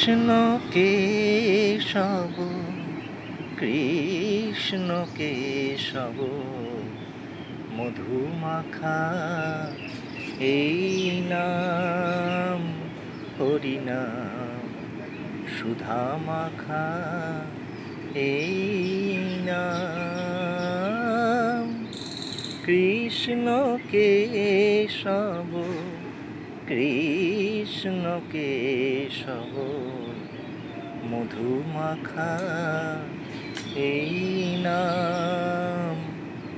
কৃষ্ণ কেশব কৃষ্ণ কেশব মধুমাখা এই নাম হরিনাম সুধা মাখা এই নাম কৃষ্ণ কেশব কৃষ্ণ কেশব মধুমাখা এই নাম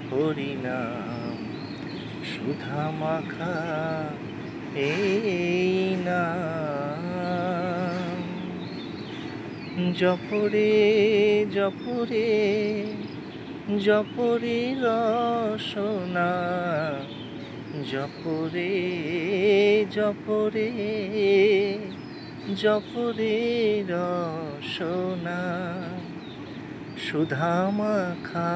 হরিনাম সুধা মাখা এই নাম জপরে জপরে জপরে রসনা জপরে জপরে জপরে রসনা সুধা মাখা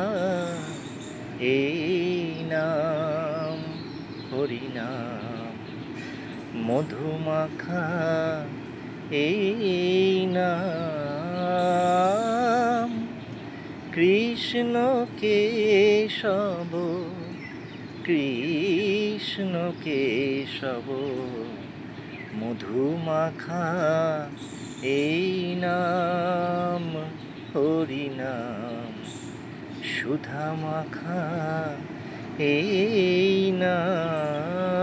এই নাম হরিনাম মধুমাখা এই নাম কৃষ্ণ কেশব কৃষ্ণ কেশব মধুমাখা এই নাম হরিনাম সুধা মাখা এই নাম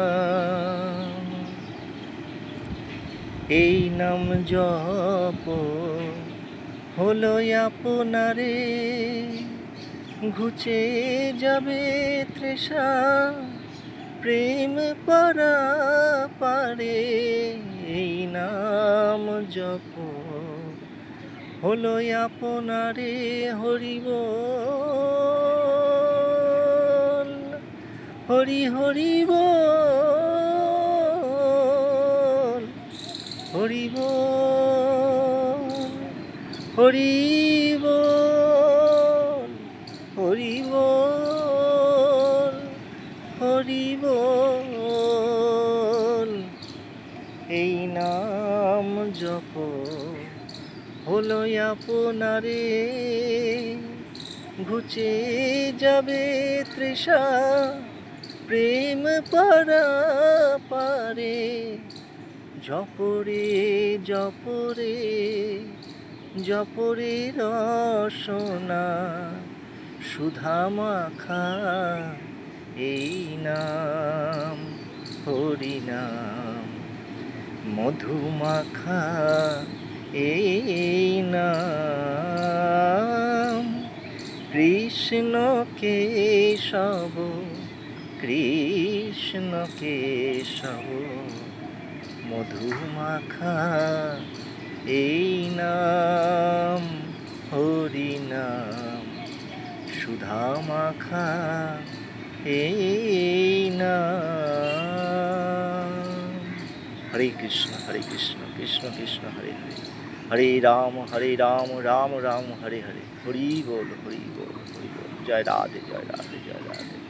এই নাম জপ হলো আপনারে ঘুচে যাবে তৃষা প্রেম পারা পারে এই নাম জপ হলো আপনারে হরিবোল হরি হরিবোল হরিবোল হরিবোল হরিবোল হরিবোল এই নাম জপ হলো আপনারে ঘুচে যাবে তৃষা প্রেম পারা পারে জপরে জপরে জপরে রসনা সুধা মাখা এই নাম হরিনাম মধুমাখা এই নাম কৃষ্ণ কেশব কৃষ্ণ কেশব মধুমাখা এই নাম হরিনাম সুধা মাখা এই নাম হরে কৃষ্ণ কৃষ্ণ কৃষ্ণ হরে হরে হরে রাম রাম রাম হরে হরে হরি বল হরি বল হরি বল জয় রাধে জয় রাধে জয় রাধে।